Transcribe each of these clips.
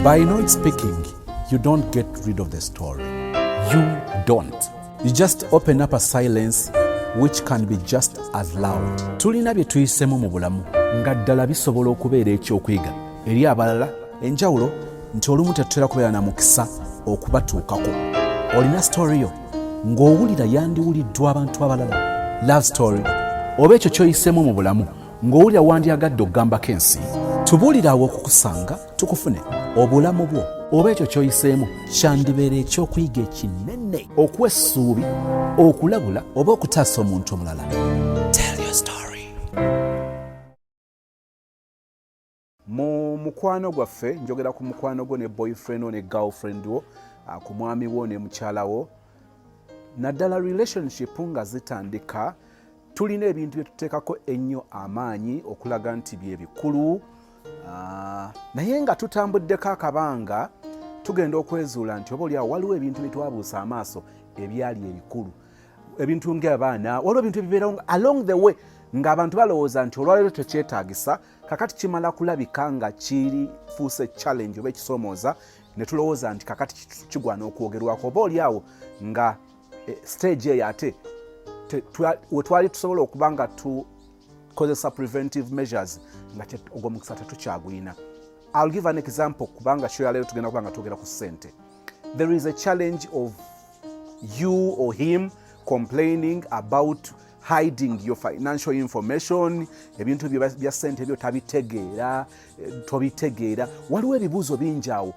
By not speaking, you don't get rid of the story. You don't. You just open up a silence which can be just as loud. Tulina bye tuyisemu mu bulamu nga ddala bisobola okubeera ekyokuyiga eri abalala. Enjawulo nti olumu tetutera kubeera na mukisa okubatuukako. Olina story yo ng'owulira yandiwuliddwa abantu abalala. Love story oba ekyo kyoyisemu mu bulamu ng'owulira wandyagadde okugambako ensi. Tubuulirawo okukusanga tukufune. Obulamu bwo oba ekyo kyoyiseemu kyandibeera ekyokuyiga ekinene, okuwa essuubi, okulabula oba okutaasa omuntu omulala. Tell your story. Mu mukwano gwaffe, njogera ku mukwano gwo ne boyfriend wo ne girlfriend wo, ku mwami wo ne mukyala wo, naddala relationship nga zitandika, tulina ebintu bye tuteekako ennyo amaanyi okulaga nti bye bikulu. Naye nga tutambuddeko akabanga tugenda okwezuula nti obaolyawo waliwo ebintu bye twabuusa amaaso ebyali ebikulu, ebintu ng'abaana, waliwo ebintu ebibeerawo along the way ng'abantu balowooza nti olwaleero tekyetaagisa, kakati kimala kulabika nga kifuuse challenge oba ekisoomooza, ne tulowooza nti kakati kigwana okwogerwako. Obaolyawo nga stage eyo ate we twali tusobola okuba nga tukozesa preventive measures nga ogwo mukisa tetukyagwina. I'll give an example kubanga show ya leo tugenda kubanga twogera ku ssente. There is a challenge of you or him complaining about hiding your financial information. Ebintu bya ssente byo tabitegeera, tobitegeera. Waliwo ebibuuzo bingi awo.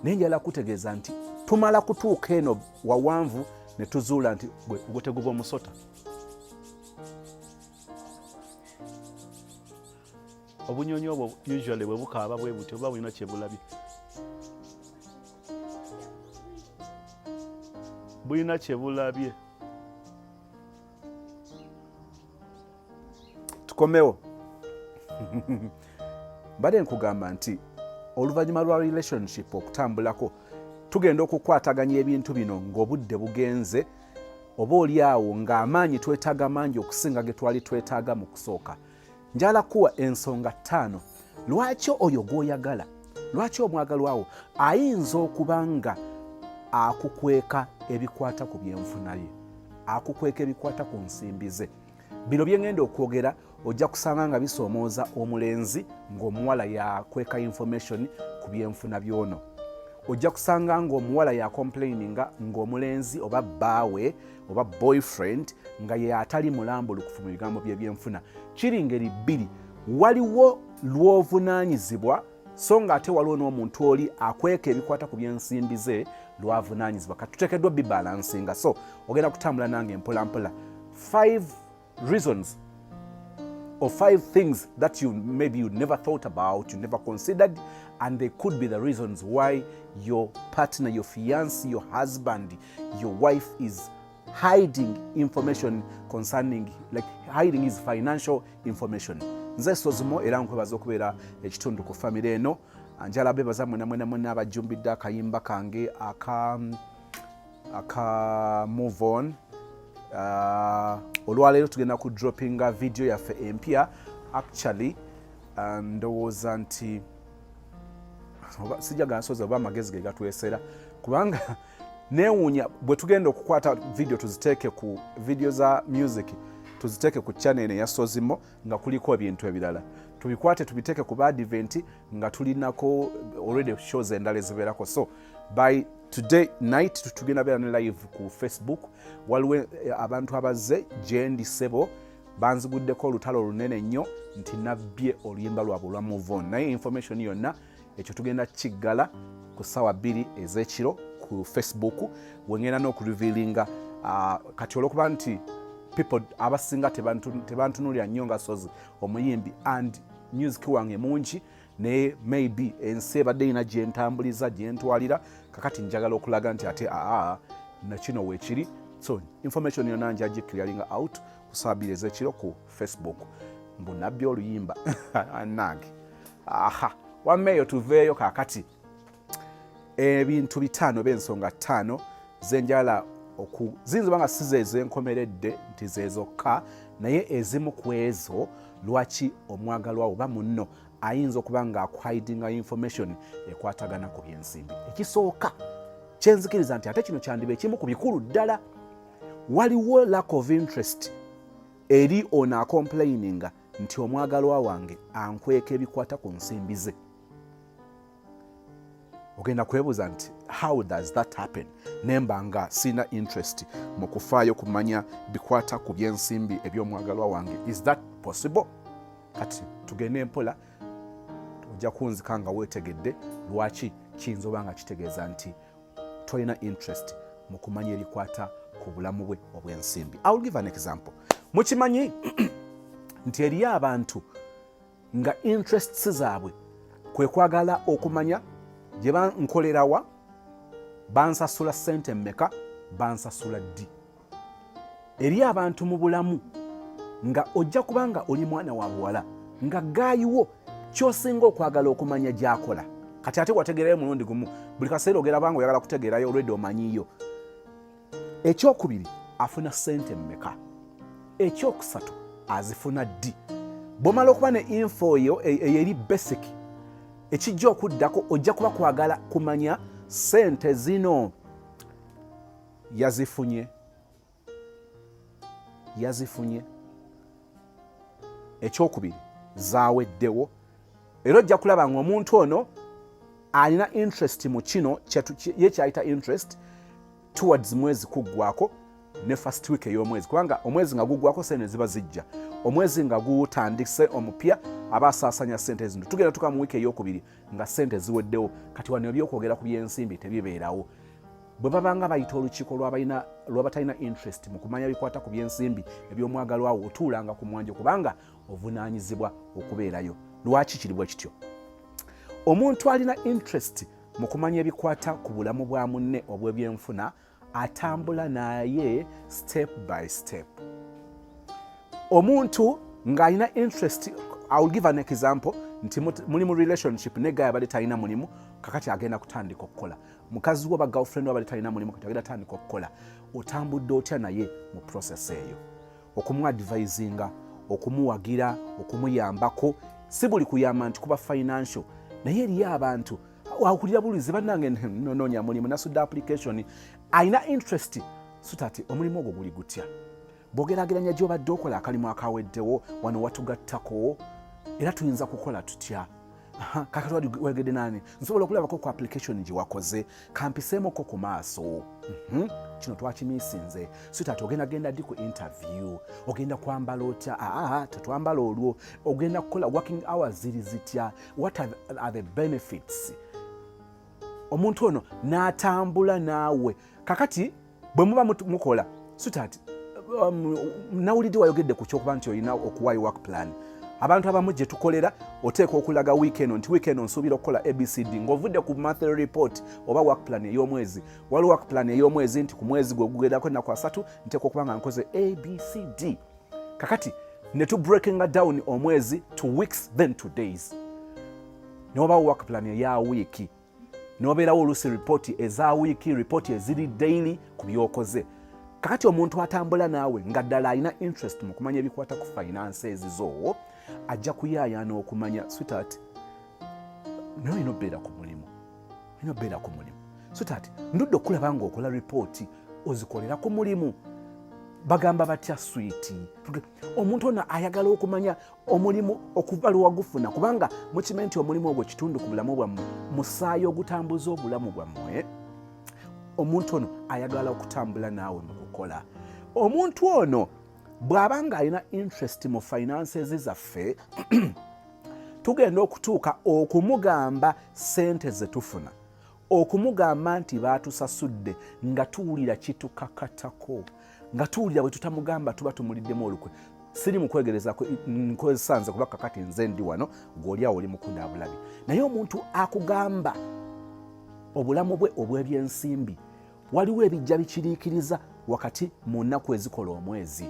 Naye njala kutegeeza nti tumala kutuuka eno wawanvu ne tuzuula nti gwe teguba omusota. Obunyonyi obwo usually bwe bukaaba bwe buti oba bulina kye bulabye. Bulina kye bulabye. Tukomewo. Bade nkugamba nti oluvannyuma lwa relationship okutambulako tugenda okukwataganya ebintu bino ng'obudde bugenze, oba olyawo ng'amaanyi twetaaga mangi okusinga ge twali twetaaga mu kusooka. Njala kuwa ensonga 5 lwaki oyo gw'oyagala, lwaki omwagalwawo ayinza okuba nga akukweka ebikwata ku byenfuna ye, akukweka ebikwata ku nsimbi ze. Bino bye ngenda okwogera ojja kusanga nga bisoomooza omulenzi ng'omuwala yakweka information ku byenfuna by'ono. Ojja kusanga ng'omuwala yakomplaininga ng'omulenzi oba bbaawe oba boyfriend nga ye atali mulambulukufu mu bigambo by'ebyenfuna. Kiri ngeri bbiri, waliwo lw'ovunaanyizibwa so nga ate waliwo n'omuntu oli akweka ebikwata ku byensimbi ze lw'avunaanyizibwa. Kati tuteekeddwa bibalansinga, so ogenda kutambula nange mpola mpola. 5 reasons or 5 things that maybe you never thought about, you never considered, and they could be the reasons why your partner, your fiancé, your husband, your wife is hiding information concerning, like hiding his financial information. Nze Sozimo era nkwebaza okubeera ekitundu ku family eno. Njala bebaza mwena abajumbidde akayimba kange aka move on. Olwaleero tugenda ku droppinga video yaffe empya. Actually ndowooza nti sijagala nsoza oba amagezi ge gatwesera kubanga neewuunya bwe tugenda okukwata video tuziteeke ku video za music, tuziteeke ku channel ya Sozimo nga kuliko ebintu ebirala, tubikwate tubiteeke ku Advent nga tulinako already shows endala ezibeerako. So by today night tugenda beera ne live ku Facebook. Waliwo abantu abazze Jendi Sebo banziguddeko olutalo lunene nnyo nti nabbye oluyimba lwabwe olwa Move On. Naye information yonna ekyo tugenda kiggala ku ssaawa 2 ez'ekiro ku Facebook. Wengenda n'okurevealinga kati olwokuba nti people abasinga tebantunulira nnyo nga Sozi omuyimbi and music wange mungi, naye maybe ensi ebadde ina gyentambuliza gyentwalira, kakati njagala okulaga nti ate nakino weekiri. So information yonna nja giclearinga out ku ssaawa 2 ez'ekiro ku Facebook. Mbu nabbye oluyimba nange wammeeyo tuveeyo kakati. Ebintu 5 b'ensonga 5 zenjala zinziba nga si zeezo enkomeredde nti zeezokka, naye ezimu ku ezo lwaki omwagalwawo oba munno ayinza okuba nga akuhidinga information ekwatagana ku byensimbi. Ekisooka kyenzikiriza nti ate kino kyandiba ekimu ku bikulu ddala. Waliwo lack of interest eri ono acomplaininga nti omwagalwa wange ankweka ebikwata ku nsimbi ze. Ogenda kwebuuza nti how does that happen? Nemba nga sina interest mu kufaayo kumanya bikwata ku byensimbi eby'omwagalwa wange. Is that possible? Kati tugende mpola, ojja kunzika nga weetegedde lwaki kiyinza oba nga kitegeeza nti tolina interest mu kumanya ebikwata ku bulamu bwe obw'ensimbi. I will give an example. Mukimanyi nti eriyo abantu nga interests zaabwe kwe kwagala okumanya gye bankolerawa, bansasula ssente mmeka, bansasula ddi. Eriyo abantu mu bulamu nga ojja kuba nga oli mwana wa buwala nga gaayiwo ky'osinga okwagala okumanya gy'akola. Kati ate wategeerayo mulundi gumu, buli kaseera ogera banga oyagala kutegeerayo olwedde omanyiyo. Ekyokubiri, afuna ssente mmeka. Ekyokusatu, azifuna ddi. Bw'omala okuba ne info eyo eri basic, ekijja okuddako ojja kuba kwagala kumanya ssente zino yazifunye. Ekyokubiri, zaaweddewo. Era ojja kulaba ng'omuntu ono alina interest mu kino ye kyayita interest towards mwezi kuggwako ne first week ey'omwezi, kubanga omwezi nga guggwako sente ziba zijja. Omwezi nga gutandise omupya aba asaasanya ssente zino. Tugenda tuka mu wiiki ey'okubiri nga ssente ziweddewo. Kati wano ebyokwogera ku byensimbi tebibeerawo. Bwe babanga bayita olukiiko lw'abatalina interest mu kumanya bikwata ku byensimbi eby'omwagalwawo, otuulanga ku mwanjo kubanga ovunaanyizibwa okubeerayo. Lwaki kiri bwe kityo? Omuntu alina interest mu kumanya ebikwata ku bulamu bwa munne obw'ebyenfuna atambula naye step by step. Omuntu ng'alina interest, I will give an example, nti muli mu relationship ne guy abadde talina mulimu, kakati agenda kutandika okukola. Mukazi wo ba girlfriend wo abadde talina mulimu, kati agenda kutandika okukola. Otambudde otya naye mu process eyo? Okumuadvisinga, okumuwagira, okumuyambako. Si buli kuyamba nti kuba financial, naye eriyo abantu wakulira bulizi bannange noonya mulimu nasudde application, alina interest sutati omulimu ogwo guli gutya. Bw'ogerageranya gy'obadde okola akalimu akaweddewo, wano watugattako, era tuyinza kukola tutya? Kakati wegedde nani? Nsobola okulabako ku application gye wakoze, kampiseemoko ku maaso. Kino twakimiisinze. Sutati ogenda ddi ku interview, ogenda kwambala otya? Tetwambala olwo. Ogenda kukola working hours ziri zitya? What are the benefits? Omuntu ono n'atambula naawe. Kakati bwe muba mukola, sutati nawulidde wayogedde ku kyokuba nti olina okuwaayo work plan. Abantu abamu gye tukolera oteeka okulaga weekend nti weekend nsuubira okukola ABCD ng'ovudde ku monthly report oba work plan ey'omwezi. Waliwo work plan ey'omwezi nti ku mwezi gwe gugendako ennaku 3 nteeka okuba nga nkoze ABCD. Kakati ne tu breakinga down omwezi to weeks then to days. N'obawo work plan eya wiiki. N'obeerawo oluusi report eza wiiki, report eziri daily ku by'okoze. Kakati omuntu atambula naawe nga ddala alina interest mu kumanya ebikwata ku finances zo, ajja kuyaayaana okumanya sweetheart, nawe olina obeera ku mulimu. Sweetheart, ndudde okulaba nga okola report ozikolera ku mulimu. Bagamba batya sweet. Omuntu ono ayagala okumanya omulimu okuva lwagufuna, kubanga mukimanyi nti omulimu ogwo kitundu ku bulamu bwammwe, musaayi ogutambuza obulamu bwammwe. Omuntu ono ayagala okutambula naawe mu kukola. Omuntu ono bw'aba nga alina interest mu finances zaffe, tugenda okutuuka okumugamba ssente ze tufuna, okumugamba nti baatusasudde nga tuwulira kitukakatako, nga tuwulira bwe tutamugamba tuba tumuliddemu olukwe. Siri mu kwegereza nkosanze kuba kakati nze ndi wano, ng'oli awo oli mukunda bulabi. Naye omuntu akugamba obulamu bwe obw'ebyensimbi, waliwo ebijja bikiriikiriza wakati mu nnaku ezikola omwezi.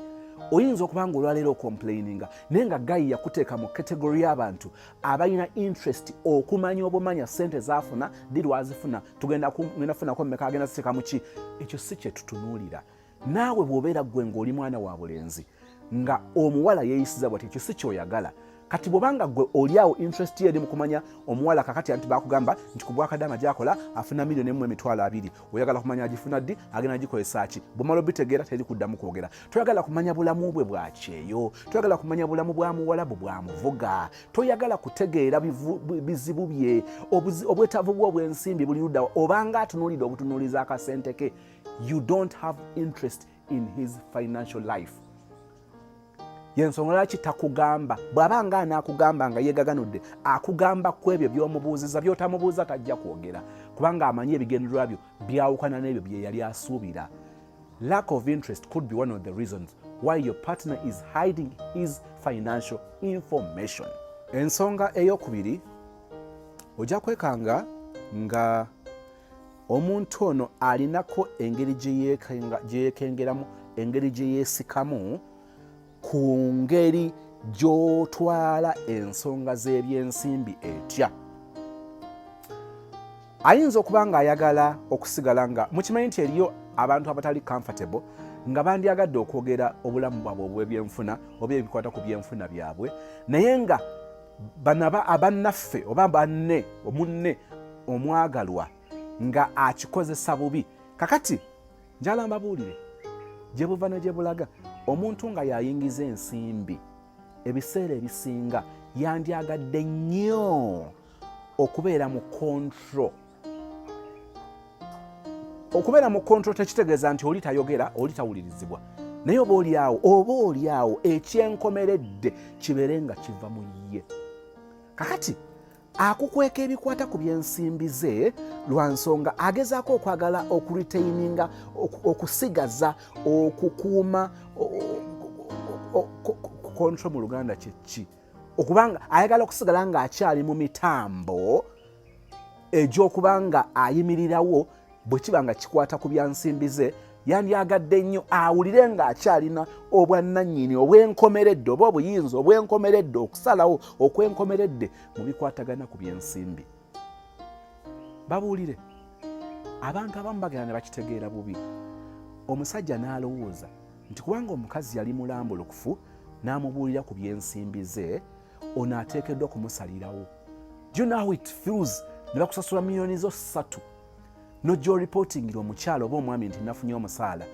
Oyinza okuba nga olwaleero okomplaininga, naye nga gayi yakuteeka mu kategori y'abantu abalina interest okumanya obumanya ssente zaafuna, ddi lwazifuna, tugenda kufunako mmeka, agenda ziteeka mu ki. Ekyo si kye tutunuulira. Naawe bw'obeera ggwe ng'oli mwana wa bulenzi nga omuwala yeeyisiza bw'ati, ekyo si kyoyagala. kati bwobanga gwe oliawo interest eri mu kumanya omuwala kakati anti bakugamba nti ku bwakadama gyakola afuna $1,200,000 oyagala kumanya agifuna ddi agenda gikozesa ki bwomala obitegeera teri kuddamu kwogera toyagala kumanya bulamu bwe bwakyeyo toyagala kumanya bulamu bwa muwala bwe bwamuvuga toyagala kutegeera bizibu bye obwetaavu bwe obwensimbi buli ludda obanga atunuulidde obutunuuliza akasente ke you don't have interest in his financial life. Yensonga lwaki takugamba bw'abanga anaakugamba nga yeegaganudde akugamba ku ebyo by'omubuuziza by'otamubuuza tajja kwogera kubanga amanyi ebigendererwa byo byawukana n'ebyo bye yali asuubira. Lack of interest could be one of the reasons why your partner is hiding his financial information. Ensonga ey'okubiri ojja kwekanga nga omuntu ono alinako engeri gye yeekengeramu engeri gye yeesikamu ku ngeri gy'otwala ensonga z'ebyensimbi etya. Ayinza okuba nga ayagala okusigala nga mukimanyi nti eriyo abantu abatali comfortable nga bandyagadde okwogera obulamu bwabwe obw'ebyenfuna oba ebikwata ku byenfuna byabwe naye nga banaba abannaffe oba munne omwagalwa nga akikozesa bubi. Kakati njala mbabuulire gye buva ne gye bulaga omuntu nga yayingiza ensimbi ebiseera ebisinga yandyagadde nnyo okubeera mu control. Okubeera mu control tekitegeeza nti oli tayogera oli tawulirizibwa naye oba oliawo ekyenkomeredde kibeere nga kiva mu ye. Kakati akukweka ebikwata ku byensimbi ze lwa nsonga agezaako okwagala okuritaininga okusigaza okukuuma control mu Luganda kyeki okubanga ayagala okusigala nga akyali mu mitambo egy'okubanga ayimirirawo bwe kiba nga kikwata ku byansimbi ze yandyagadde nnyo awulire nga akyalina obwannannyini obwenkomeredde oba obuyinza obwenkomeredde okusalawo okwenkomeredde mu bikwatagana ku byensimbi. Babuulire abantu abamu bagenda ne bakitegeera bubi. Omusajja n'alowooza nti kubanga omukazi yali mulambulukufu n'amubuulira ku byensimbi ze ono ateekeddwa kumusalirawo. Do you know how it feels ne bakusasula miliyoni zo 3 nojja oripotingira omukyalo oba omwami nti nafunye omusaala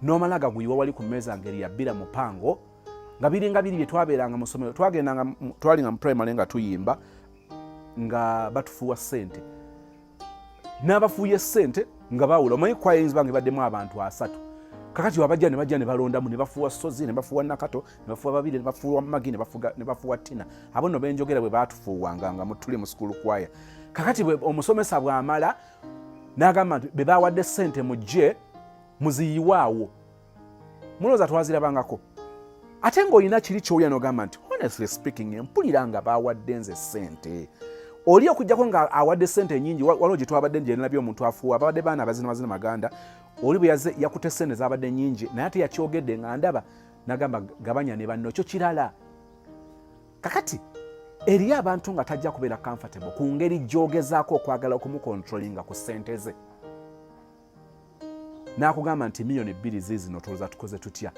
n'omala gaguyiwa wali ku mmeeza ngeri ya bbira mupango nga biringa biri bye twabeeranga mu ssomero twalinga mu primary nga tuyimba nga batufuuwa ssente n'abafuuye ssente nga bawula omanyi kwayinza bange baddemu abantu 3 kakati wabajja ne bajja ne balondamu ne bafuuwa Sozi ne bafuuwa Nakato ne bafuuwa Babiri ne bafuuwa Magi ne bafuuwa Tina abo nno benjogera bwe baatufuuwanga nga tuli mu school choir. Kakati omusomesa bw'amala n'agamba nti be bawadde ssente mujje muziyiwaawo mulowooza twazirabangako ate ng'olina kiri ky'owulira n'ogamba nti honestly speaking mpulira nga bawadde nze ssente oli okujjako nga awadde ssente nnyingi waliwo gye twabadde njenalabyo omuntu afuuwa abadde baana abazina mazina maganda oli bwe yakutte ssente zabadde nnyingi naye ate yakyogedde nga ndaba n'agamba gabanya ne banno kyo kirala. Kakati eriyo abantu nga tajja kubeera comfortable ku ngeri gy'ogezaako okwagala okumukontrolinga ku ssente ze n'akugamba nti $2,000,000 ziizino tolooza tukoze tutya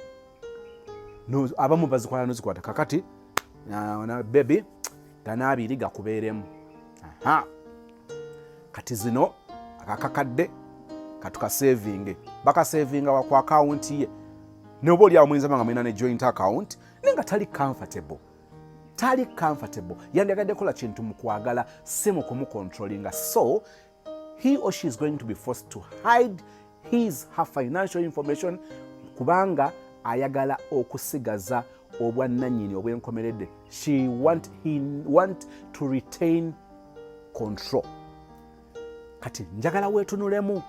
abamu bazikwala nozikwata kakati bebi $200 gakubeeremu kati zino akakakadde katukasevinge bakasevinga ku akawunti ye noba oliawo muyinza banga mulina ne joint account naye nga tali comfortable yandyagadde kola kintu mu kwagala si mu kumukontrolinga so he or she is going to be forced to hide her financial information kubanga ayagala okusigaza obwannannyini obwenkomeredde. He want to retain control. Kati njagala weetunulemu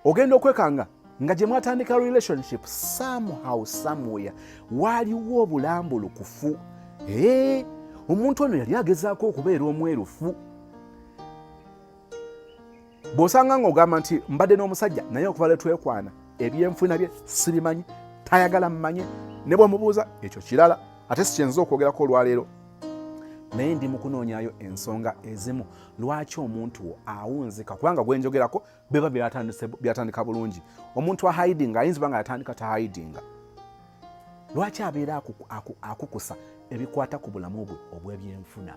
ogenda okwekanga nga gye mwatandika relationship somehow somewhere waliwo obulambulukufu. Omuntu ono yali agezaako okubeera omwerufu. Bw'osanga ng'ogamba nti mbadde n'omusajja naye okuva lwe twekwana ebyenfuna bye sibimanyi tayagala mmanye ne bw'omubuuza ekyo kirala ate si kyenza okwogerako olwaleero naye ndi mu kunoonyaayo ensonga ezimu lwaki omuntu awunzika kubanga gwenjogerako beba byatandika bulungi. Omuntu ahidinga ayinza nga yatandika tahidinga lwaki abeera akukusa ebikwata ku bulamu bwe obw'ebyenfuna.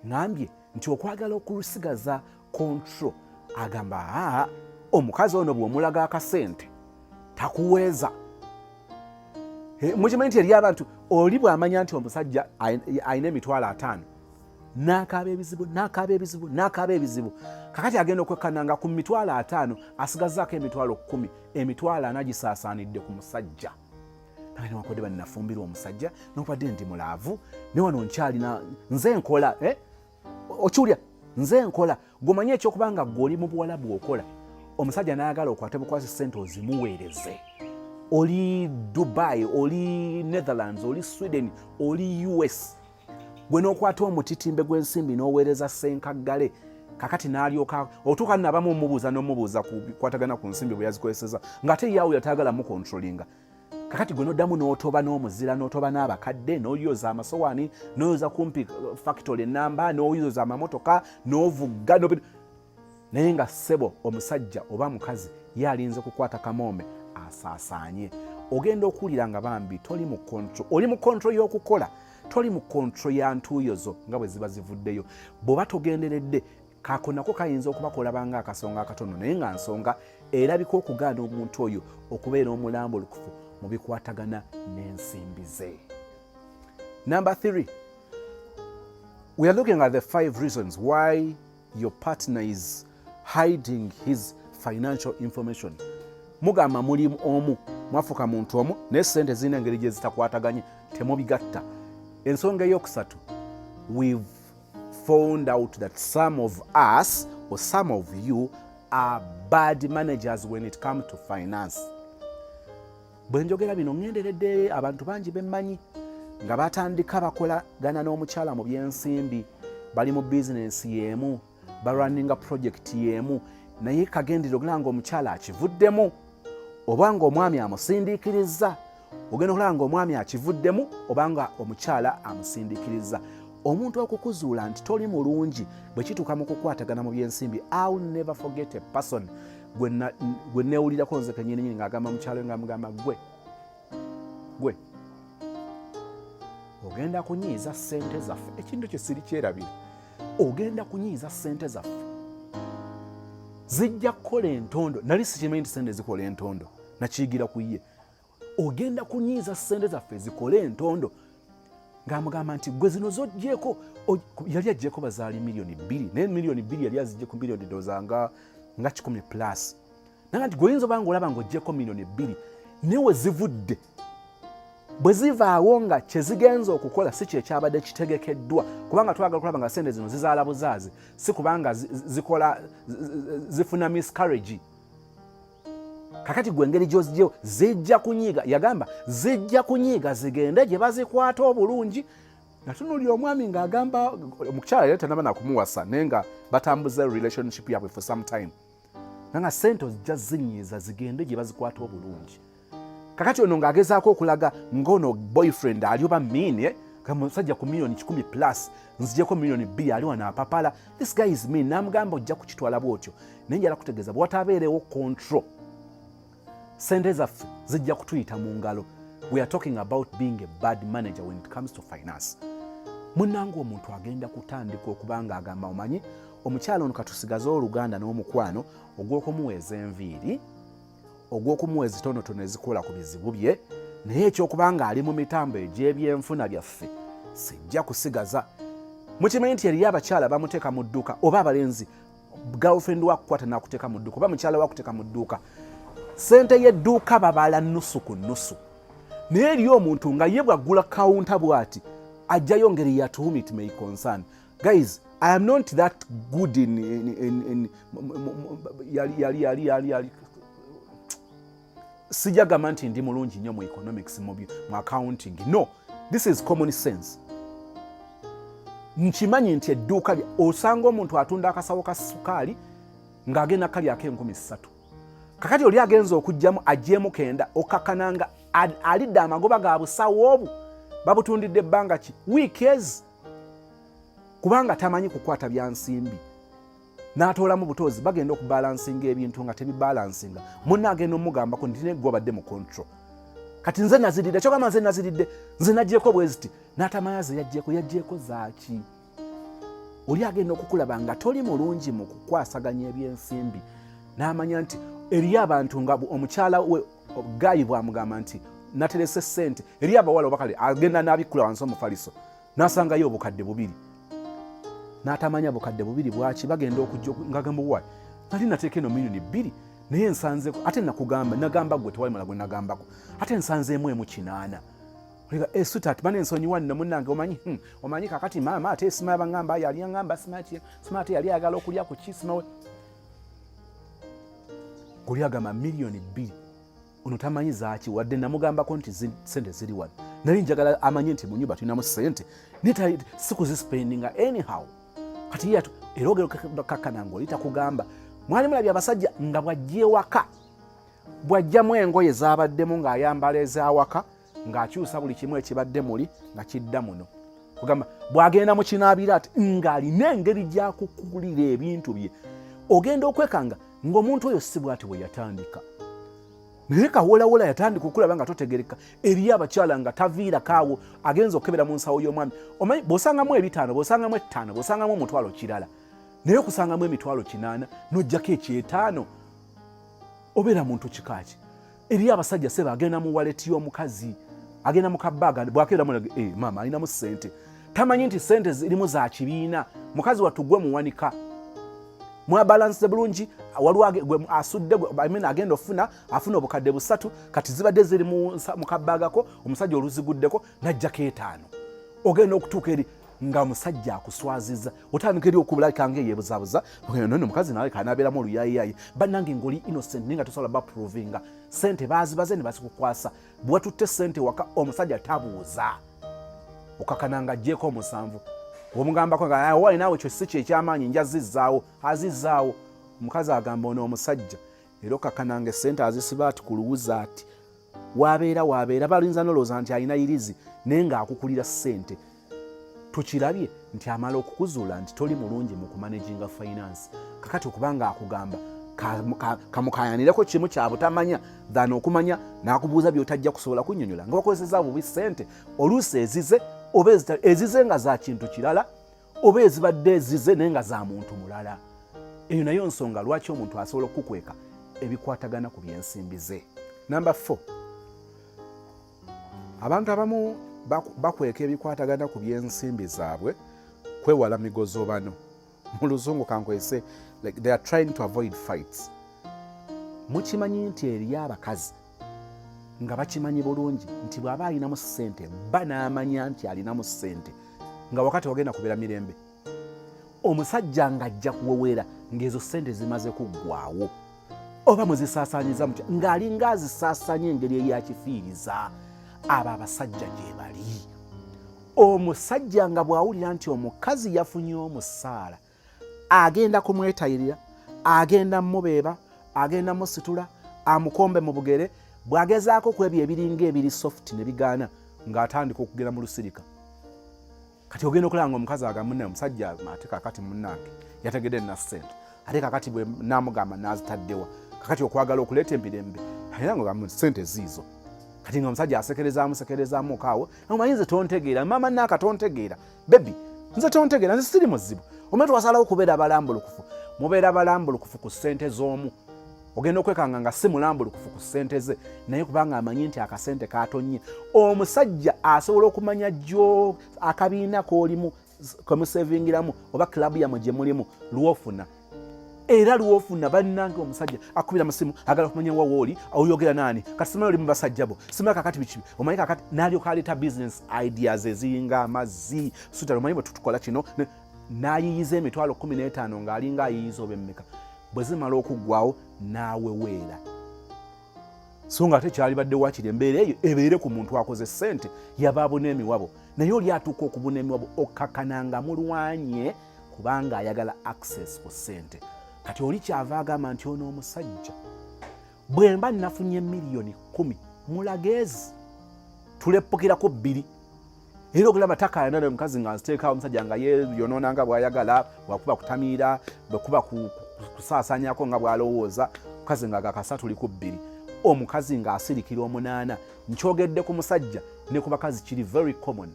Ngambye nti okwagala okusigaza control, agamba omukazi ono bw'omulaga akasente takuweeza. Mukimanyi nti eri abantu oli bw'amanya nti omusajja alina emitwalo 5 n'akaaba ebizibu, kakati agenda okwekkananga ku mitwalo 5 asigazaako emitwalo 10, emitwalo 4 gisaasaanidde ku musajja. Newankubadde bannafumbirwa omusajja, newankubadde ndi mulaavu, ne wano nkyalina nze nkola, okiwulya, nze nkola. Gomanye ekyokubanga gw'oli mu buwala bw'okola, omusajja n'ayagala okwate bukwasi ssente ozimuweereze. Oli Dubai, oli Netherlands, oli Sweden, oli US. Gwe n'okwata omutitimbe gw'ensimbi n'oweereza ssenkaggale, kakati n'alyoka otuuka n'abamu omubuuza ku kwatagana ku nsimbi bwe yazikozeseza ng'ate yaawe yatayagala mu controllinga. Kakati gwe n'oddamu n'otoba n'omuzira, n'otoba n'abakadde, n'oyoza amasowaani, n'oyoza kumpi factory ennamba, n'oyoza amamotoka, n'ovuga naye nga ssebo omusajja oba mukazi yalinze kukwata kamome asaasaanye. Ogenda okuwulira nga bambi toli mu control, oli mu control y'okukola, toli mu control ya ntuuyo zo nga bwe ziba zivuddeyo. Bw'oba togenderedde kako nako kayinza okubakola nga akasonga akatono, naye nga nsonga erabika okugaana omuntu oyo okubeera omulambulukufu mu bikwatagana n'ensimbi ze. Number 3, we are looking at the 5 reasons why your partner is hiding his financial information. Mugamba muli omu, mwafuka muntu omu, naye ssente zirina engeri gye zitakwataganye, temubigatta. Ensonga eyokusatu, we've found out that some of us or some of you are bad managers when it comes to finance. Bwe njogera bino ngenderedde abantu bangi bemmanyi nga batandika bakolagana n'omukyala mu byensimbi, bali mu bizinensi y'emu, barunninga project y'emu, naye kagendera okulaba ng'omukyala akivuddemu, oba ng'omwami amusindiikiriza. Ogenda okulaba ng'omwami akivuddemu oba nga omukyala amusindiikiriza. Omuntu okukuzuula nti toli mulungi bwe kituuka mu kukwatagana mu byensimbi. I will never forget a person gwe neewulirako nze kennyini ng'agamba mukyalo nga mugamba gwe ogenda kunyiiza ssente zaffe. Ekintu kye siri kyerabira, ogenda kunyiiza ssente zaffe, zijja kukola entondo. Nali sikimanyi nti ssente zikola entondo, nakiyigira ku ye. Ogenda kunyiiza ssente zaffe zikole entondo. Ng'amugamba nti gwe zino zoggyeko, yali aggyeko bazaali $2,000,000, naye $2,000,000 yali azigye ku $1,000,000 nga 10 plus. Naga nti gweoyinza oba ng'olaba ng'oggyeko $2,000,000, naye we zivudde bwe zivaawo nga kye zigenza okukola si kye kyabadde kitegekeddwa, kubanga twagala kulaba nga ssente zino zizaala buzaazi, si kubanga zifuna miscarriage. Kakati gwe engeri gy'ozigyewo zijja kunyiiga, yagamba zijja kunyiiga zigende gye bazikwata obulungi. Natunuulira omwami ng'agamba, omukyala yali tanaba nakumuwasa naye nga batambuza relationship yabwe for some time, nga ssente ojja zinyiiza zigende gye bazikwata obulungi. Kakati ono ng'agezaako okulaga ng'ono boyfriend ali oba mean, musajja ku $1,000,000 plus, nzigyeko $2,000,000 ali wano apapala. This guy is mean. Namugamba ojja kukitwala bw'otyo, naye njala kutegeeza bw'wataabeerewo control, ssente zaffe zijja kutuyita mu ngalo. We are talking about being a bad manager when it comes to finance. Munnange omuntu agenda kutandika okuba ng'agamba omanyi omukyala ono katusigaze oluganda n'omukwano ogw'okumuweeza enviiri, ogw'okumuweeza tonotono ezikola ku bizibu bye, naye ekyokuba ng'ali mu mitambo egy'ebyenfuna byaffe sijja kusigaza. Mukimanyi nti eriyo abakyala bamuteeka mu dduuka, oba abalenzi girlfriend wakukwata n'akuteeka mu dduuka, oba mukyala wakuteeka mu dduuka, ssente y'edduuka babala nnusu ku nnusu, naye eriyo omuntu nga ye bw'aggula kawunta bw'ati ajjayo ngeri ya to whom it may concern. Guys, I am not that good in sijagamba nti ndi mulungi nnyo mu economics mu accounting. No, this is common sense. Nkimanyi nti edduuka osanga omuntu atunda akasawo ka sukaali ng'agenda kalyako 3,000. Kakati oli agenza okugjamu aggyemu 9 okakkananga alidde amagoba ga busawo obwo babutundidde ebbanga ki? Weekends. Kubanga tamanyi kukwata bya nsimbi. N'atoolamu butozi bagenda okubalansinga ebintu nga tebibalansinga. Munna agenda omugambako nti ne gwe obadde mu control. kati nze naziridde kyokama nze naziridde nze nagyeko bweziti n'atamayaze yagyeko zaaki. Oli agenda okukulaba nga toli mulungi mu kukwasaganya ebyensimbi n'amanya nti eriyo abantu nga omukyala we Gayi bw'amugamba nti naterese ssente eriyo abawala obakale agenda n'abikkula wansi omufaliso n'asangayo obukadde 2 n'atamanya bukadde 2 bwaki bagenda okujja ngagamba wayi nali nateeka eno milioni 2 naye nsanzeko ate nagamba gwe tewali mala gwe nagambako ate nsanzeemu emu 8. Oliga sweetheart bane ensonyiwa nno munnange omanyi kakati maama ate esima yabangamba yali yangamba smart yali ayagala okulya ku kisima we guli agamba milioni 2 ono tamanyi zaaki wadde namugambako nti sente ziri wano nali njagala amanye nti mu nyumba tulinamu sente naye sikuzisipendinga anyhow kati yatu era ogero kakananga oli takugamba mwali mulabye abasajja nga bwajja ewaka bwajjamu engoye zabaddemu ng'ayambala ezawaka ng'akyusa buli kimu ekibadde muli nga kidda muno kugamba bw'agenda mu kinaabira ati ng'alina engeri gy'akukulira ebintu bye ogenda okwekanga ng'omuntu oyo si bw'ati bwe yatandika naye kawoolawola yatandika okulaba nga totegereka eriyo abakyala nga taviirakaawo agenza okukebera mu nsawo y'omwami omanyi bw'osangamu 5 bw'osangamu 5 bw'osangamu omutwalo kirala naye okusangamu emitwalo 8 n'ojjako eky'etaano obeera muntu kikaaki. Eriyo abasajja seba agenda mu waleti y'omukazi agenda mu kabaaga bw'akeera mulaga maama alinamu ssente tamanyi nti ssente zirimu za kibiina mukazi watugwe muwanika mwabalanse bulungi waliwo asudde agenda afuna obukadde 3 kati zibadde ziri mu kabaagako omusajja oluziguddeko n'ajjako 5 ogenda okutuuka eri nga omusajja akuswaziza otandika eri okubulaka ngaeyebuzabuza nno mukazi nawe kanabeeramu oluyayiyayi bannange ng'oli innocent naye nga tosobola baprovinga ssente baazibaze ne bazikukwasa bwatutte ssente waka omusajja tabuuza okakananga ajjeeko 7 omugambako nga wayi naawe ekyo si kyekyamaanyi nja azizaawo omukazi agamba ono omusajja era okakananga essente azisiba ati ku luwuza ati wabeera balinza nolowooza nti alina irizi naye ng'akukulira ssente tukirabye nti amala okukuzuula nti toli mulungi mu kumanaginga finance kakati okubanga akugamba kamukayanireko kimu kya butamanya than okumanya n'akubuuza by'otajja kusobola kunnyonnyola nga wakozesa bubi ssente oluusi ezize oba ezize nga za kintu kirala oba ezibadde ezize naye nga za muntu mulala. Eyo nayo nsonga lwaki omuntu asobola okukweka ebikwatagana ku byensimbi ze. Number 4, abantu abamu bakweka ebikwatagana ku byensimbi zaabwe kwewala migozobano. Mu luzungu kankwese like they are trying to avoid fights. Mukimanyi nti eriyo abakazi nga bakimanyi bulungi nti bw'aba alinamu ssente banaamanya nti alinamu ssente nga wakati wagenda kubeera mirembe omusajja ng'ajja kuwewera ng'ezo ssente zimaze kuggwaawo oba muzisaasaanyiza mutya ng'alinga azisaasanya engeri eyakifiiriza abo abasajja gye bali. Omusajja nga bw'awulira nti omukazi yafunye omusaala agenda kumwetayirira agenda mubeeba agenda musitula amukombe mu bugere bwagezaako ku ebyo ebiringa ebiri soft ne bigaana ng'atandika okugenda mu lusirika. Kati ogenda okulaba nga omukazi agamba munne omusajja ate kakati munnange yategedde na ssente ate kakati bwe naamugamba n'azitaddewa kakati okwagala okuleeta emirembe era ng'ogamba ssente ziizo kati nga omusajja asekerezaamu okaawo omanyi nze tontegeera maama naaka tontegeera bebi nze tontegeera nze siri muzibu omanye twasalawo kubeera balambulukufu mubeera balambulukufu ku ssente z'omu ogenda okwekanga nga si mulambulukufu ku ssente ze naye kubanga amanyi nti akasente katonye. Omusajja asobola okumanya jjo akabiina k'olimu kemusevingiramu oba kilabu yamwe gye mulimu lwofuna era lwofuna bannange omusajja akubira musimu agala okumanya wawooli oyogera naani kati simanyi oli mu basajja bo simanyi kakati bikibi omanyi kakati n'alyoka aleeta business ideas eziringa amazzi sutala omanyi bwe tutukola kino n'ayiyiza emitwalo 15 ng'alinga ayiyiza obemmeka bwe zimala okuggwawo n'aweweera so nga ate kyalibadde wakiri embeera eyo ebeere ku muntu akoze ssente yabaabuna emiwabo naye oli atuuka okubuna emiwabo okkakananga mulwanye kubanga ayagala access ku ssente. Kati oli kyava agamba nti ono omusajja bwe mba nafunye miliyoni 10 mulageezi tuleppukirako 2 era okulaba takayana omukazi nga nziteekawo omusajja nga yeyonoona nga bw'ayagala bwakuba kutamiira bwekuba kusaasanyako nga bw'alowooza mukazi nga gakasa tuli ku 2 omukazi ng'asirikira omunaana. Nkyogedde ku musajja ne ku bakazi kiri very common.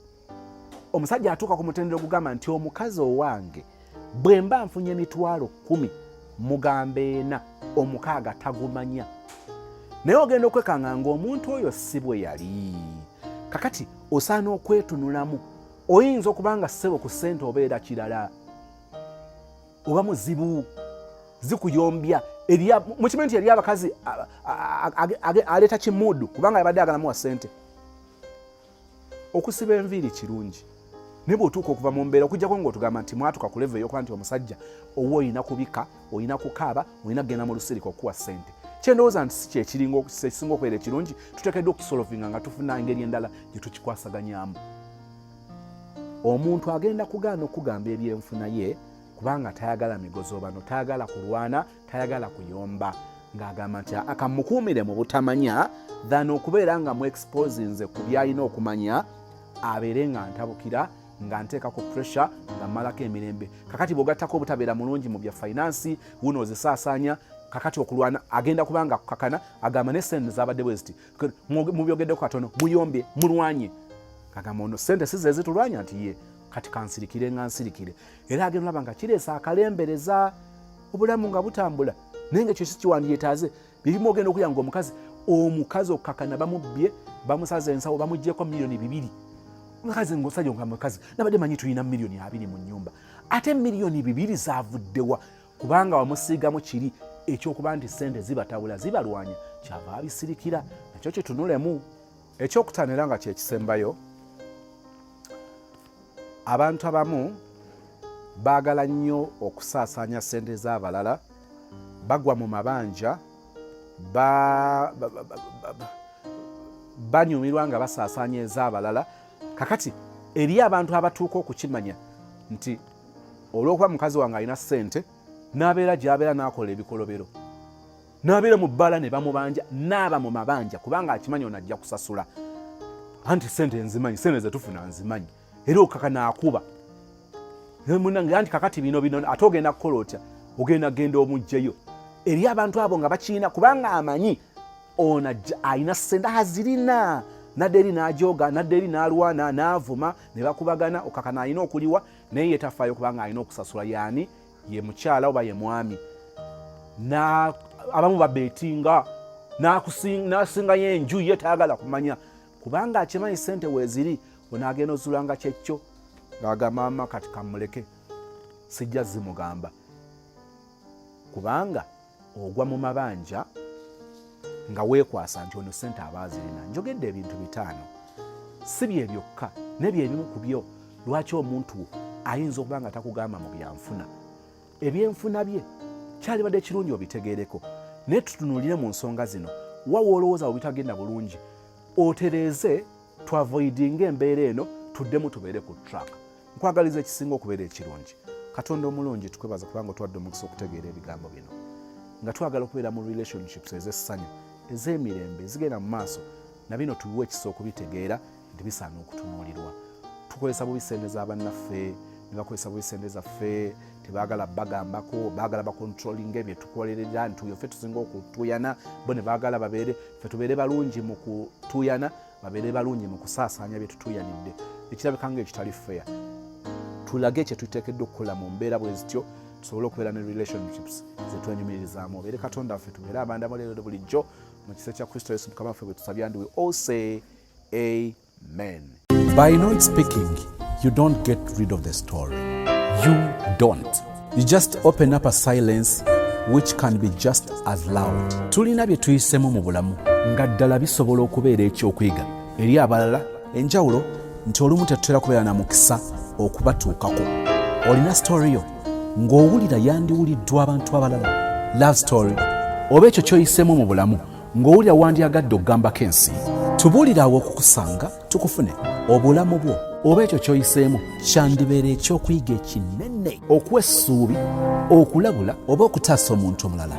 Omusajja atuuka ku mutendera ogugamba nti omukazi owange bwe mba nfunye emitwalo 10 mugambe 4 omukaaga tagumanya. Naye ogenda okwekanga ng'omuntu oyo si bwe yali. Kakati osaana okwetunulamu. Oyinza okubanga ssebo ku ssente obeera kirala. Oba muzibu zikuyombya. Mukimanyi nti eri abakazi aleeta kimudu kubanga yabadde agalamuwa ssente. Okusiba enviiri kirungi. Ne bw'otuuka okuva mu mbeera okujjako ng'otugamba nti mwatuka ku level ey'okuba nti omusajja owo oyina kubika, oyina kukaaba, oyina kugenda mu lusirika okuwa ssente. Kyendowooza nti si kyekisinga okubeera ekirungi, tuteekeddwa okukisolovinga nga tufuna engeri endala gye tukikwasaganyaamu. Omuntu agenda kugaana okugamba ebyenfuna ye kubanga tayagala migozobano, tayagala kulwana, tayagala kuyomba, ng'agamba nti akamukuumire mu butamanya than okubeera nga mu exposinze ku byalina okumanya, abeere nga ntabukira, nga nteekako pressure, nga mmalako emirembe. Kakati bw'ogattako obutabeera mulungi mu bya finance, wuno ozisaasaanya, kakati okulwana agenda kubanga kukakana, agamba ne sente zabadde bwe ziti. Mubyogeddeko katono, muyombye, mulwanye. Agamba ono sente si ze zitulwanya nti ye, kati kansirikire nga nsirikire. Era agenda olaba nga kireesa akalembereza, obulamu nga butambula. Naye nga ekyo si kiwandiyeetaaze. Birimu ogenda okuyanga omukazi okukakana bamubbye, bamusaze ensawo, bamuggyeko miliyoni 2. Omukazi ng'osajja nga mukazi nabadde manyi tulina miliyoni 20 mu nnyumba. Ate miliyoni 2 zaavuddewa kubanga wamusiigamu kiri ekyokuba nti ssente zibatabula zibalwanya, kyava abisirikira. Nakyo kitunulemu. Ekyokutanira nga kyekisembayo, abantu abamu baagala nnyo okusaasaanya ssente z'abalala, bagwa mu mabanja, banyumirwa nga basaasaanya ez'abalala. Kakati eri abantu abatuuka okukimanya nti olw'okuba mukazi wange alina ssente, n'abeera gy'abeera n'akola ebikolobero, n'abeera mu bbala ne bamubanja, n'aba mu mabanja kubanga akimanya ono ajja kusasula. Anti ssente nzimanyi, ssente ze tufuna nzimanyi. Era okaka n'akuba. Anti kakati bino ate ogenda kukola otya? Ogenda genda omuggyeyo. Eri abantu abo nga bakiina kubanga amanyi ono alina ssente azirina. Nadde eri n'ajoga, nadde eri n'alwana, n'avuma, ne bakubagana, okaka n'alina okuliwa, naye ye tafaayo kubanga alina okusasula. Yaani ye mukyala oba ye mwami. Abamu babeetinga, n'asingayo enju ye tayagala kumanya kubanga akimanyi ssente weeziri. Onaagenda ozulanga kyekyo ng'agamba mama kati kamuleke, sijja zimugamba kubanga ogwa mu mabanja nga weekwasa nti ono ssente aba azirina. Njogedde ebintu 5, si bye byokka, n'ebyo ebimu ku byo. Lwaki omuntu ayinza okuba nga takugamba mu byanfuna? Ebyenfuna bye kyalibadde kirungi obitegeereko, naye tutunuulire mu nsonga zino. Wa woolowooza obitagenda bulungi, otereeze twavoidinga embeera eno, tuddemu tubeere ku track. Nkwagaliza ekisinga okubeera ekirungi. Katonda omulungi tukwebaza kubanga otwadde omukisa okutegeera ebigambo bino, nga twagala okubeera mu relationships ez'essanyu, ez'emirembe, ezigenda mu maaso. Na bino tuwe ekisa okubitegeera nti bisaana okutunuulirwa. Tukozesa bubi ssente z'abannaffe, ne bakozesa bubi ssente zaffe, tebaagala bagambako, baagala bakontrolinga ebyo tukolerera nti ffe tusinga okutuyana, bo ne baagala ffe tubeere balungi mu kutuyana, babeere balungi mu kusaasaanya bye tutuyanidde. Ekirabika ng'ekitali fair. Tulage kye tuteekeddwa okukola mu mbeera bwe zityo, tusobole okubeera ne relationships zetwenyumirizaamu. Obeere Katonda waffe, tubeere abandamu leero bulijjo mu kisa kya Kristo Yesu Mukama waffe bwe tusabye, and we all say amen. By not speaking, you don't get rid of the story. You don't. You just open up a silence which can be just as loud. Tulina bye tuyisemu mu bulamu nga ddala bisobola okubeera ekyokwiga eri abalala. Enjawulo nti olumu tetutera kubeera na mukisa okubatuukako. Olina story yo ng'owulira yandiwuliddwa abantu abalala. Love story oba ekyo kyoyisemu mu bulamu ng'owulira wandyagadde okugambako ensi. Tubuulirawo okukusanga tukufune. Obulamu bwo oba ekyo kyoyiseemu kyandibeera ekyokuyiga ekinene, okuwa essuubi, okulabula oba okutaasa omuntu omulala.